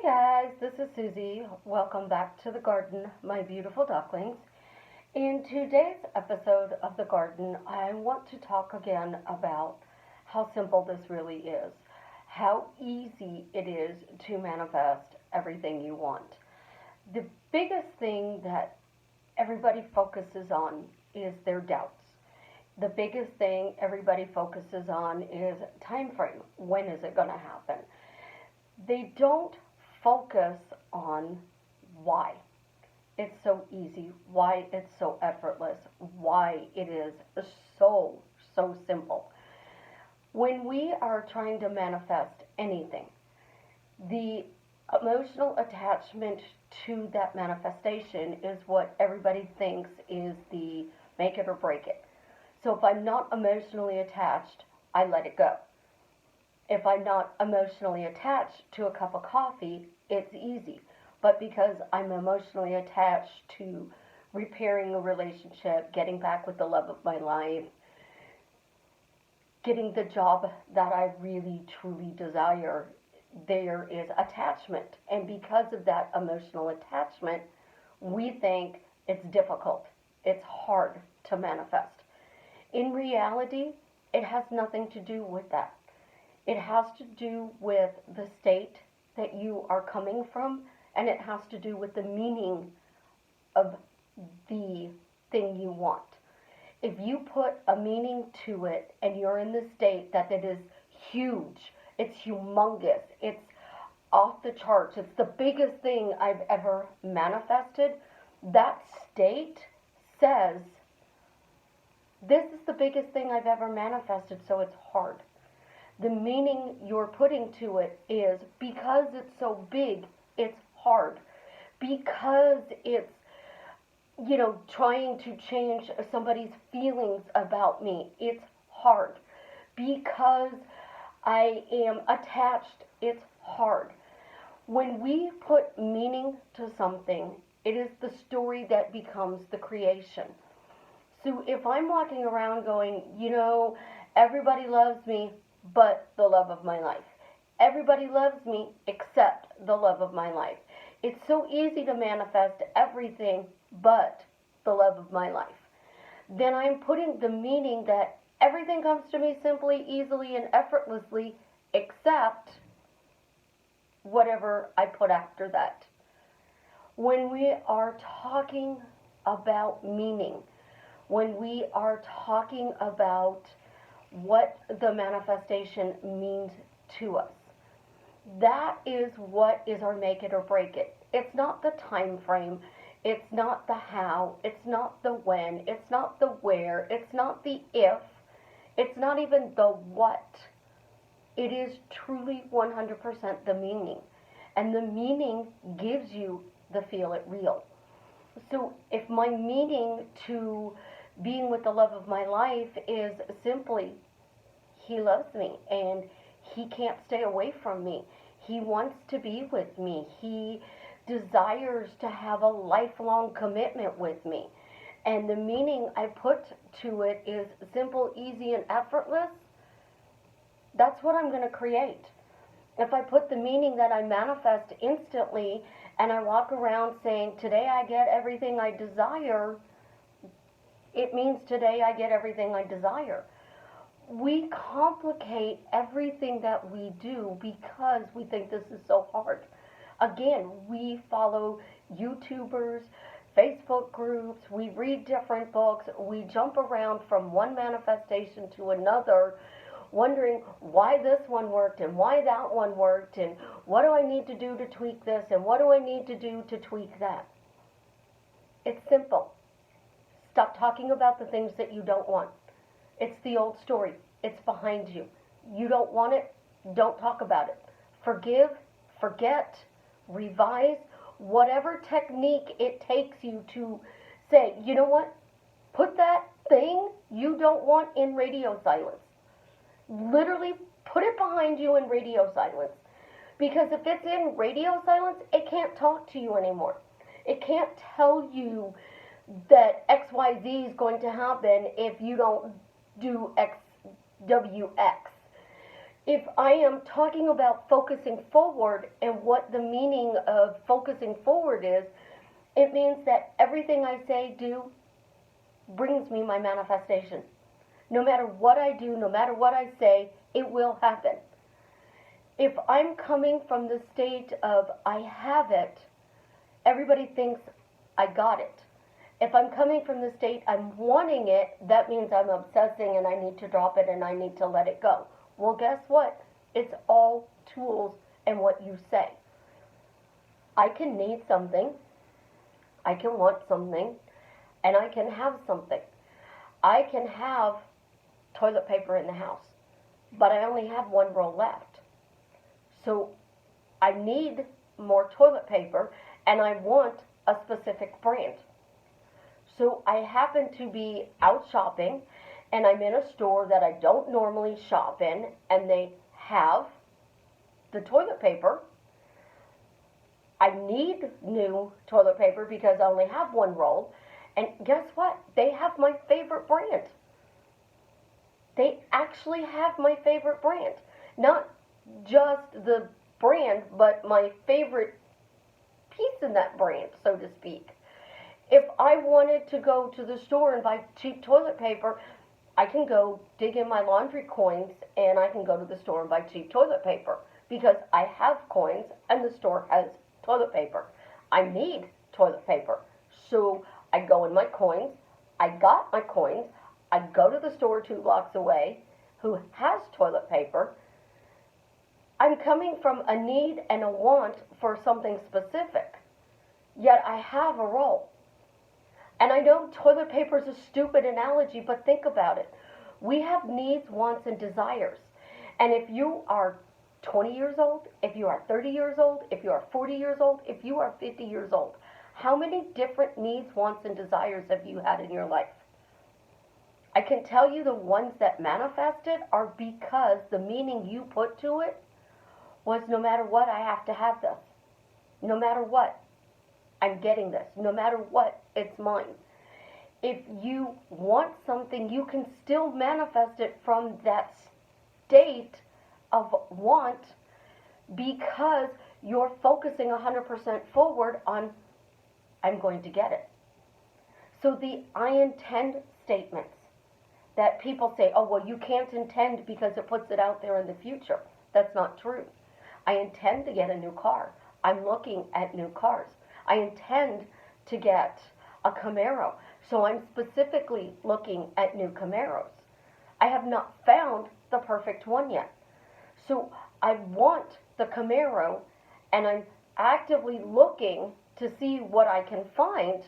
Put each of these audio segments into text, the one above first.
Guys, this is Susie. Welcome back to the garden, my beautiful ducklings. In today's episode of the garden, I want to talk again about how simple this really is, how easy it is to manifest everything you want. The biggest thing that everybody focuses on is their doubts. The biggest thing everybody focuses on is time frame. When is it going to happen? They don't focus on why it's so easy, why it's so effortless, why it is so simple. When we are trying to manifest anything, the emotional attachment to that manifestation is what everybody thinks is the make it or break it. So if I'm not emotionally attached, I let it go. If I'm not emotionally attached to a cup of coffee, it's easy. But because I'm emotionally attached to repairing a relationship, getting back with the love of my life, getting the job that I really truly desire, there is attachment. And because of that emotional attachment, we think it's difficult. It's hard to manifest. In reality, it has nothing to do with that. It has to do with the state that you are coming from, and it has to do with the meaning of the thing you want. If you put a meaning to it and you're in the state that it is huge, it's humongous, it's off the charts, it's the biggest thing I've ever manifested, that state says, this is the biggest thing I've ever manifested, so it's hard. The meaning you're putting to it is because it's so big, it's hard. Because it's, trying to change somebody's feelings about me, it's hard. Because I am attached, it's hard. When we put meaning to something, it is the story that becomes the creation. So if I'm walking around going, everybody loves me, but the love of my life. Everybody loves me except the love of my life. It's so easy to manifest everything but the love of my life. Then I'm putting the meaning that everything comes to me simply, easily, and effortlessly except whatever I put after that. When we are talking about meaning, when we are talking about what the manifestation means to us, that is what is our make it or break it. It's not the time frame, it's not the how, it's not the when, it's not the where, it's not the if, it's not even the what. It is truly 100% the meaning. And the meaning gives you the feel it real. So if my meaning to being with the love of my life is simply, he loves me and he can't stay away from me. He wants to be with me. He desires to have a lifelong commitment with me. And the meaning I put to it is simple, easy, and effortless. That's what I'm going to create. If I put the meaning that I manifest instantly and I walk around saying, today I get everything I desire, it means today I get everything I desire. We complicate everything that we do because we think this is so hard. Again, we follow YouTubers, Facebook groups, we read different books, we jump around from one manifestation to another, wondering why this one worked and why that one worked and what do I need to do to tweak this and what do I need to do to tweak that. It's simple. Stop talking about the things that you don't want. It's the old story. It's behind you. You don't want it, don't talk about it. Forgive, forget, revise, whatever technique it takes you to say, you know what? Put that thing you don't want in radio silence. Literally put it behind you in radio silence. Because if it's in radio silence, it can't talk to you anymore. It can't tell you that XYZ is going to happen if you don't do XWX. If I am talking about focusing forward and what the meaning of focusing forward is, it means that everything I say, do, brings me my manifestation. No matter what I do, no matter what I say, it will happen. If I'm coming from the state of I have it, everybody thinks I got it. If I'm coming from the state I'm wanting it, that means I'm obsessing and I need to drop it and I need to let it go. Well, guess what? It's all tools and what you say. I can need something, I can want something, and I can have something. I can have toilet paper in the house, but I only have one roll left. So I need more toilet paper and I want a specific brand. So I happen to be out shopping and I'm in a store that I don't normally shop in and they have the toilet paper. I need new toilet paper because I only have one roll. And guess what? They have my favorite brand. They actually have my favorite brand. Not just the brand, but my favorite piece in that brand, so to speak. If I wanted to go to the store and buy cheap toilet paper, I can go dig in my laundry coins and I can go to the store and buy cheap toilet paper because I have coins and the store has toilet paper. I need toilet paper. So I go in my coins, I got my coins, I go to the store 2 blocks away who has toilet paper. I'm coming from a need and a want for something specific, yet I have a roll. And I know toilet paper is a stupid analogy, but think about it. We have needs, wants, and desires. And if you are 20 years old, if you are 30 years old, if you are 40 years old, if you are 50 years old, how many different needs, wants, and desires have you had in your life? I can tell you the ones that manifested are because the meaning you put to it was no matter what, I have to have this. No matter what, I'm getting this. No matter what, it's mine. If you want something, you can still manifest it from that state of want because you're focusing 100% forward on, I'm going to get it. So the I intend statements that people say, oh, well, you can't intend because it puts it out there in the future. That's not true. I intend to get a new car. I'm looking at new cars. I intend to get a Camaro, so I'm specifically looking at new Camaros. I have not found the perfect one yet. So I want the Camaro, and I'm actively looking to see what I can find.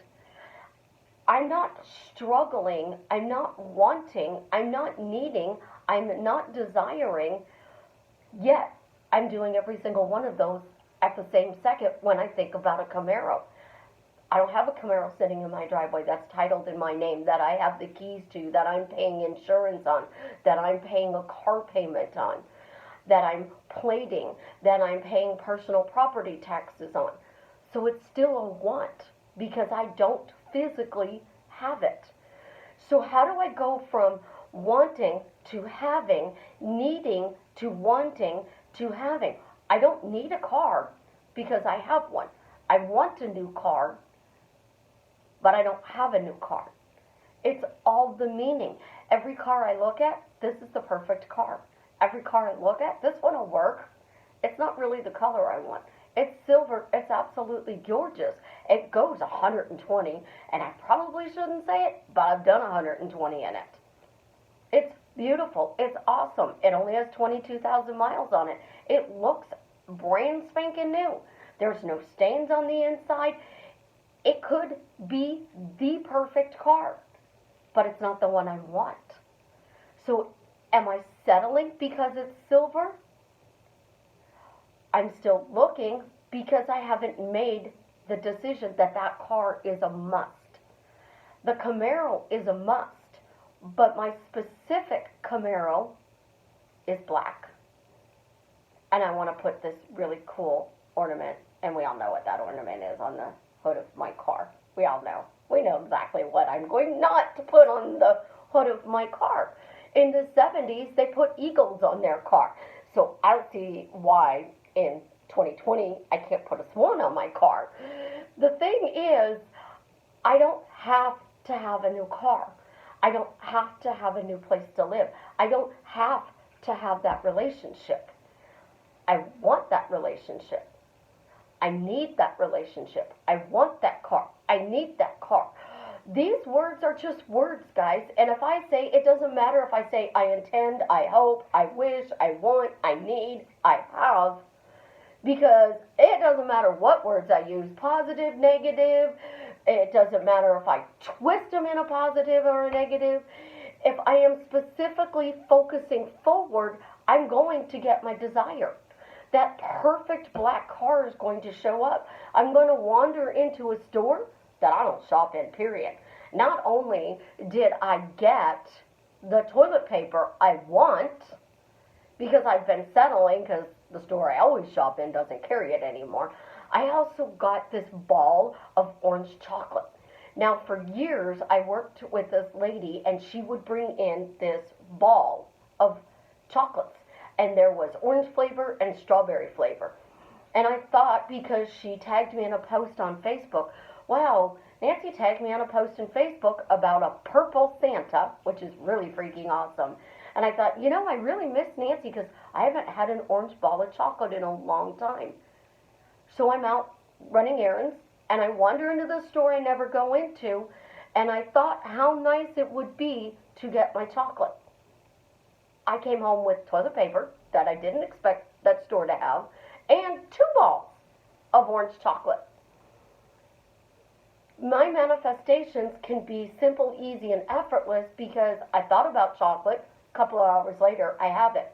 I'm not struggling, I'm not wanting, I'm not needing, I'm not desiring, yet I'm doing every single one of those at the same second when I think about a Camaro. I don't have a Camaro sitting in my driveway that's titled in my name, that I have the keys to, that I'm paying insurance on, that I'm paying a car payment on, that I'm plating, that I'm paying personal property taxes on. So it's still a want because I don't physically have it. So how do I go from wanting to having, needing to wanting to having? I don't need a car because I have one. I want a new car, but I don't have a new car. It's all the meaning. Every car I look at, this is the perfect car. Every car I look at, this one will work. It's not really the color I want. It's silver. It's absolutely gorgeous. It goes 120, and I probably shouldn't say it, but I've done 120 in it. It's beautiful. It's awesome. It only has 22,000 miles on it. It looks brand spanking new. There's no stains on the inside. It could be the perfect car, but it's not the one I want. So am I settling because it's silver? I'm still looking because I haven't made the decision that that car is a must. The Camaro is a must, but my specific Camaro is black. And I want to put this really cool ornament, and we all know what that ornament is on the hood of my car. We all know. We know exactly what I'm going not to put on the hood of my car. In the 70s, they put eagles on their car. So I don't see why in 2020 I can't put a swan on my car. The thing is, I don't have to have a new car. I don't have to have a new place to live. I don't have to have that relationship. I want that relationship. I need that relationship. I want that car. I need that car. These words are just words, guys. And if I say, it doesn't matter if I say I intend, I hope, I wish, I want, I need, I have, because it doesn't matter what words I use, positive, negative. It doesn't matter if I twist them in a positive or a negative. If I am specifically focusing forward, I'm going to get my desire. That perfect black car is going to show up. I'm going to wander into a store that I don't shop in, period. Not only did I get the toilet paper I want, because I've been settling, because the store I always shop in doesn't carry it anymore, I also got this ball of orange chocolate. Now, for years, I worked with this lady, and she would bring in this ball of chocolates. And there was orange flavor and strawberry flavor. And I thought, because she tagged me in a post on Facebook, wow, Nancy tagged me on a post on Facebook about a purple Santa, which is really freaking awesome. And I thought, I really miss Nancy because I haven't had an orange ball of chocolate in a long time. So I'm out running errands, and I wander into the store I never go into, and I thought how nice it would be to get my chocolate. I came home with toilet paper that I didn't expect that store to have, and 2 balls of orange chocolate. My manifestations can be simple, easy, and effortless because I thought about chocolate. A couple of hours later, I have it.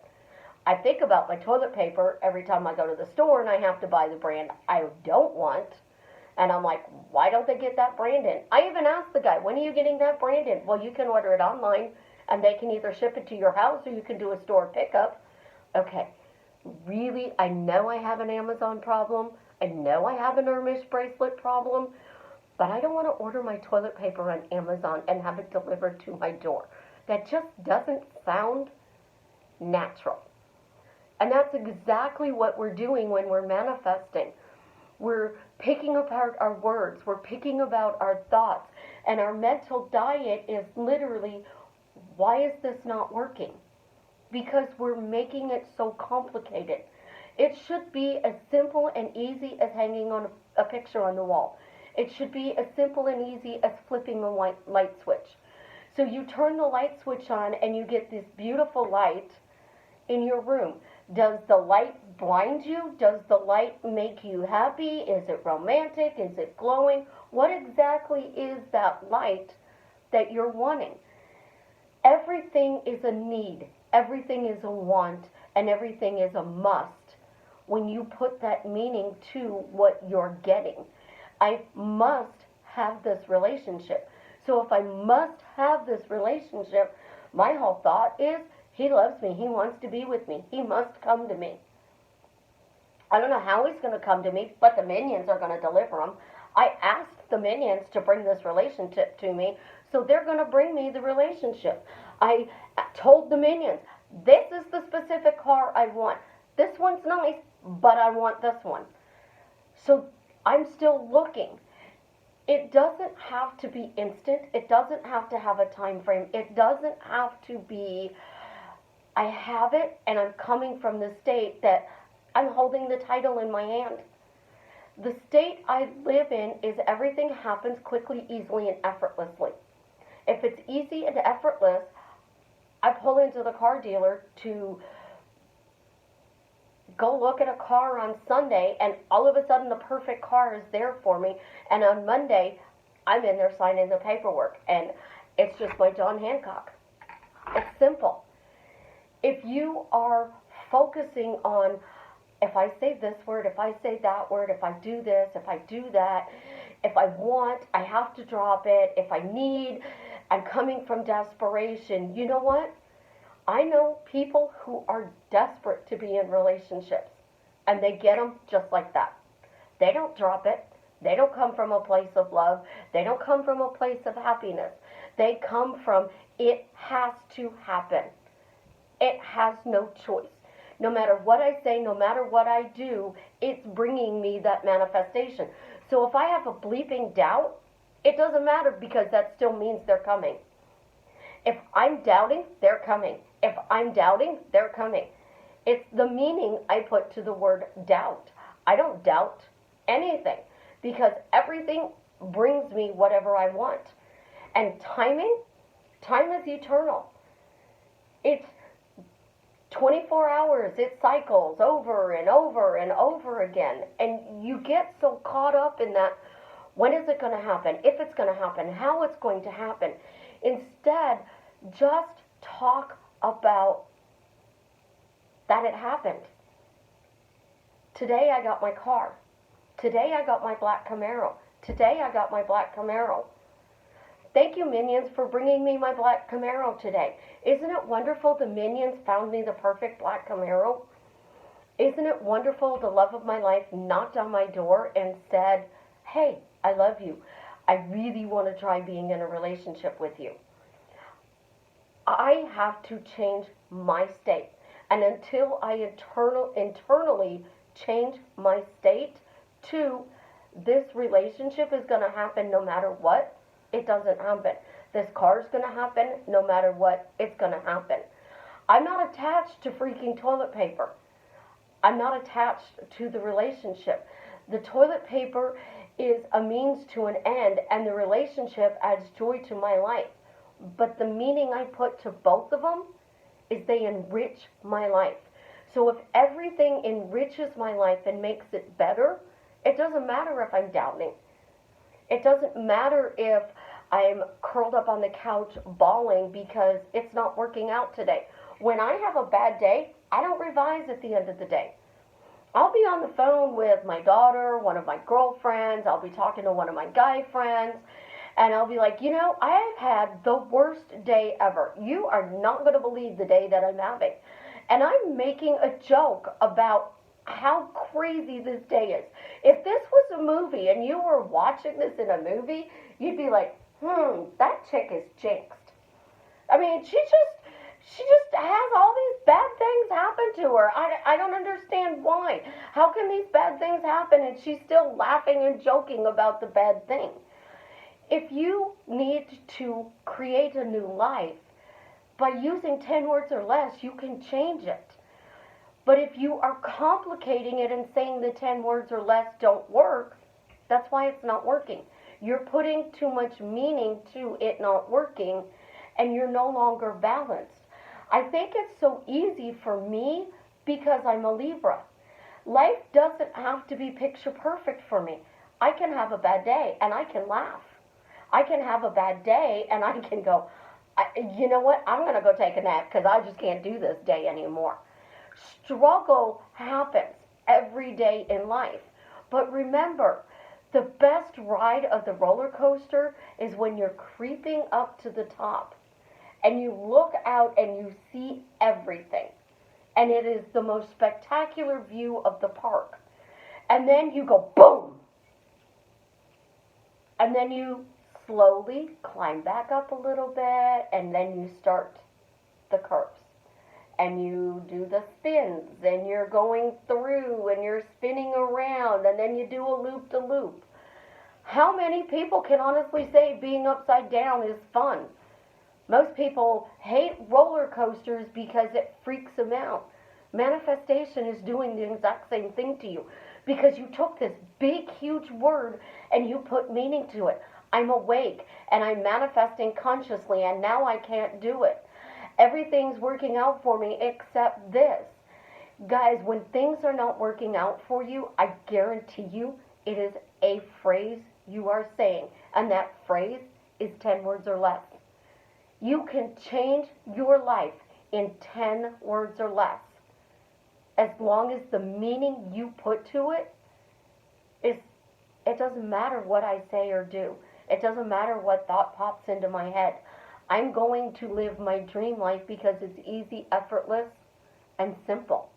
I think about my toilet paper every time I go to the store and I have to buy the brand I don't want. And I'm like, why don't they get that brand in? I even asked the guy, when are you getting that brand in? Well, you can order it online and they can either ship it to your house or you can do a store pickup. Okay, really, I know I have an Amazon problem. I know I have an Hermes bracelet problem. But I don't want to order my toilet paper on Amazon and have it delivered to my door. That just doesn't sound natural. And that's exactly what we're doing when we're manifesting. We're picking apart our words. We're picking about our thoughts. And our mental diet is literally, why is this not working? Because we're making it so complicated. It should be as simple and easy as hanging on a picture on the wall. It should be as simple and easy as flipping a light switch. So you turn the light switch on and you get this beautiful light in your room. Does the light blind you? Does the light make you happy? Is it romantic? Is it glowing? What exactly is that light that you're wanting? Everything is a need. Everything is a want. And everything is a must when you put that meaning to what you're getting. I must have this relationship. So if I must have this relationship, my whole thought is, he loves me. He wants to be with me. He must come to me. I don't know how he's going to come to me, but the minions are going to deliver him. I asked the minions to bring this relationship to me, so they're going to bring me the relationship. I told the minions, this is the specific car I want. This one's nice, but I want this one. So I'm still looking. It doesn't have to be instant. It doesn't have to have a time frame. It doesn't have to be, I have it and I'm coming from the state that I'm holding the title in my hand. The state I live in is everything happens quickly, easily, and effortlessly. If it's easy and effortless, I pull into the car dealer to go look at a car on Sunday, and all of a sudden the perfect car is there for me, and on Monday I'm in there signing the paperwork, and it's just like John Hancock. It's simple. If you are focusing on, if I say this word, if I say that word, if I do this, if I do that, if I want, I have to drop it, if I need, I'm coming from desperation. You know what? I know people who are desperate to be in relationships, and they get them just like that. They don't drop it. They don't come from a place of love. They don't come from a place of happiness. They come from, it has to happen. It has no choice. No matter what I say, no matter what I do, it's bringing me that manifestation. So if I have a bleeping doubt, it doesn't matter because that still means they're coming. If I'm doubting, they're coming. If I'm doubting, they're coming. It's the meaning I put to the word doubt. I don't doubt anything because everything brings me whatever I want. And time is eternal. It's 24 hours, it cycles over and over and over again. And you get so caught up in that, when is it going to happen? If it's going to happen, how it's going to happen. Instead, just talk about that it happened. Today I got my car. Today I got my black Camaro. Today I got my black Camaro. Thank you, Minions, for bringing me my black Camaro today. Isn't it wonderful the Minions found me the perfect black Camaro? Isn't it wonderful the love of my life knocked on my door and said, hey, I love you. I really want to try being in a relationship with you. I have to change my state. And until I internally change my state to this relationship is going to happen no matter what, it doesn't happen. This car is going to happen no matter what, it's going to happen. I'm not attached to freaking toilet paper. I'm not attached to the relationship. The toilet paper is a means to an end, and the relationship adds joy to my life. But the meaning I put to both of them is they enrich my life. So if everything enriches my life and makes it better, it doesn't matter if I'm doubting. It doesn't matter if I'm curled up on the couch bawling because it's not working out today. When I have a bad day, I don't revise at the end of the day. I'll be on the phone with my daughter, one of my girlfriends, I'll be talking to one of my guy friends, and I'll be like, you know, I have had the worst day ever. You are not going to believe the day that I'm having. And I'm making a joke about how crazy this day is. If this was a movie and you were watching this in a movie, you'd be like, that chick is jinxed. I mean, she just has all these bad things happen to her. I don't understand why. How can these bad things happen and she's still laughing and joking about the bad thing? If you need to create a new life, by using 10 words or less, you can change it. But if you are complicating it and saying the 10 words or less don't work, that's why it's not working. You're putting too much meaning to it not working, and you're no longer balanced. I think it's so easy for me because I'm a Libra. Life doesn't have to be picture perfect for me. I can have a bad day and I can laugh. I can have a bad day and I can go, you know what, I'm going to go take a nap because I just can't do this day anymore. Struggle happens every day in life. But remember, the best ride of the roller coaster is when you're creeping up to the top and you look out and you see everything. And it is the most spectacular view of the park. And then you go boom. And then you slowly climb back up a little bit, and then you start the curves. And you do the spins, and you're going through, and you're spinning around, and then you do a loop-de-loop. How many people can honestly say being upside down is fun? Most people hate roller coasters because it freaks them out. Manifestation is doing the exact same thing to you because you took this big, huge word and you put meaning to it. I'm awake and I'm manifesting consciously and now I can't do it. Everything's working out for me except this. Guys, when things are not working out for you, I guarantee you it is a phrase you are saying. And that phrase is 10 words or less. You can change your life in 10 words or less. As long as the meaning you put to it is, it doesn't matter what I say or do. It doesn't matter what thought pops into my head. I'm going to live my dream life because it's easy, effortless, and simple.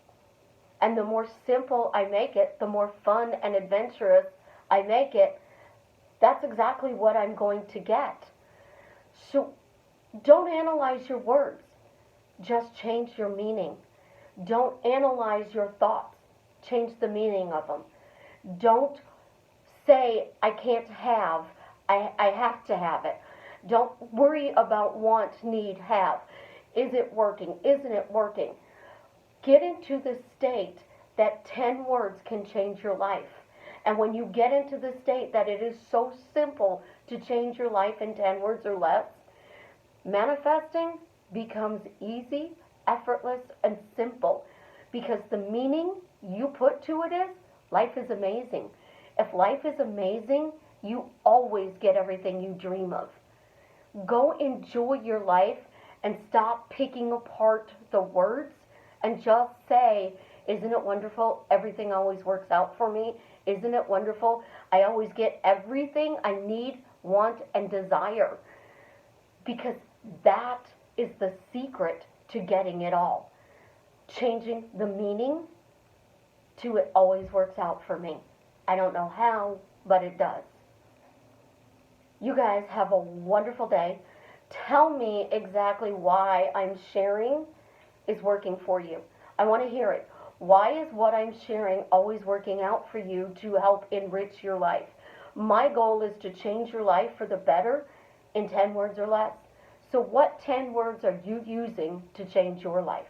And the more simple I make it, the more fun and adventurous I make it, that's exactly what I'm going to get. So don't analyze your words. Just change your meaning. Don't analyze your thoughts. Change the meaning of them. Don't say, I can't have, I have to have it. Don't worry about want, need, have. Is it working? Isn't it working? Get into the state that 10 words can change your life. And when you get into the state that it is so simple to change your life in 10 words or less, manifesting becomes easy, effortless, and simple because the meaning you put to it is life is amazing. If life is amazing, you always get everything you dream of. Go enjoy your life and stop picking apart the words and just say, isn't it wonderful? Everything always works out for me. Isn't it wonderful? I always get everything I need, want, and desire. Because that is the secret to getting it all. Changing the meaning to it always works out for me. I don't know how, but it does. You guys have a wonderful day. Tell me exactly why I'm sharing is working for you. I want to hear it. Why is what I'm sharing always working out for you to help enrich your life? My goal is to change your life for the better in 10 words or less. So what 10 words are you using to change your life?